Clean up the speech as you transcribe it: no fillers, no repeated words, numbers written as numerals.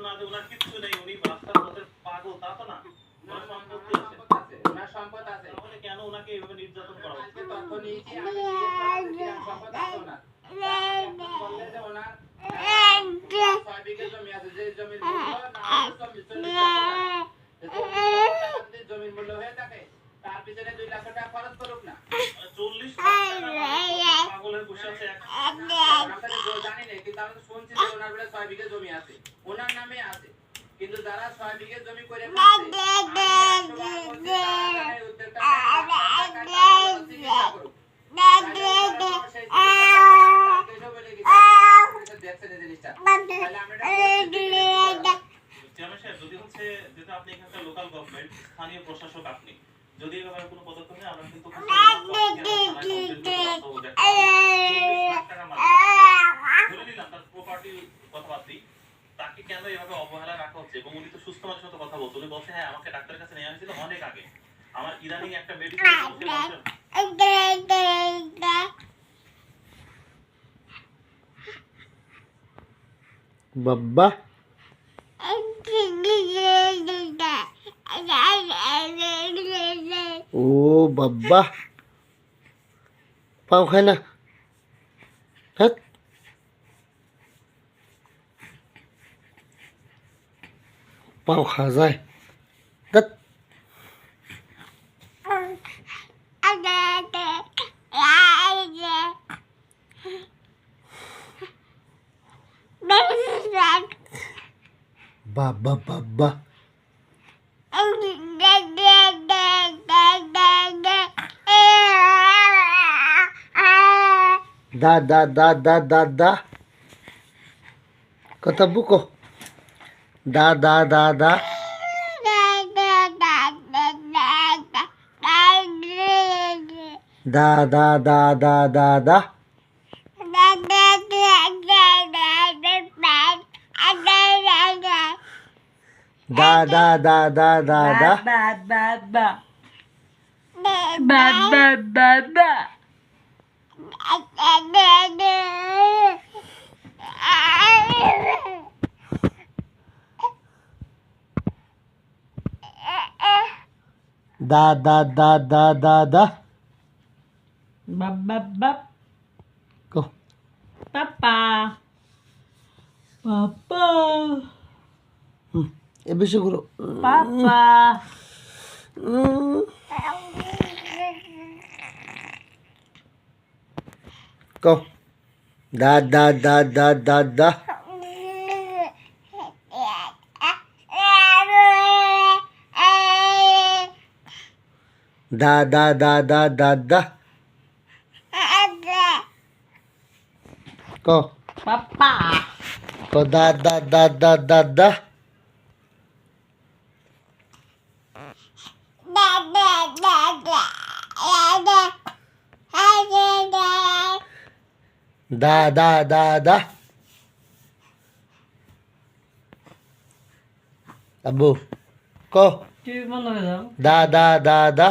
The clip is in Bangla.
না যে ওনার কিচ্ছু নেই, উনি রাস্তার পথের পাগল, তা তো না। ওনার সম্পত্তি আছে, ওনার সম্পদ আছে। তাহলে কেন ওনাকে এভাবে নির্যাতন করা হচ্ছে? আজকে তথ্য নিয়েছি, আমি জিজ্ঞেস করলাম যে কিরম সম্পদ আছে ওনার। এখন বললে যে ওনার 6 বিঘা জমি আছে, যে জমির মূল্য না হলে 40 লক্ষ টাকা। যে 40 লক্ষ টাকা যদি জমির মূল্য হয়ে থাকে, তার পিছনে 2 লাখ টাকা খরচ করুক না। 40 লাখ টাকা পাগলের বসে আছে। আমরা তো জানি না, কিন্তু আমরা তো শুনছি যে ওনার বলে 6 বিঘা জমি আছে, ওনার নামে আছে। কিন্তু যারা 6 বিঘা জমি করে ফেলছে, যদি হচ্ছে যেটা আপনি এখানকার লোকাল গভর্নমেন্ট, স্থানীয় প্রশাসক আপনি, যদি এভাবে কোনো পদক্ষেপ নেয়, আমরা কিন্তু ধরে নিলাম তার প্রপার্টি কথা বাদ দিই, তাকে কেন এভাবে অবহেলা রাখা হচ্ছে? এবং উনি তো সুস্থ মানুষের মতো কথা বলছে, উনি বলছে হ্যাঁ আমাকে ডাক্তারের কাছে নেওয়া হয়েছিল অনেক আগে, আমার ইদানিং একটা মেডিসিন বাবা ও বাবা পাও খায় না হ্যাঁ পাও খাওয়া যায় ধ্যাৎ। বাবা বাবা দা দা দা দা দা দা কথা বুকো দা দা দা দা দা দা দা দা দা দা da da da da da da da da da da da da go এ বেশি করো go da da da da da da da da da da da da go go da da da da da da da da da da abu ko da da da da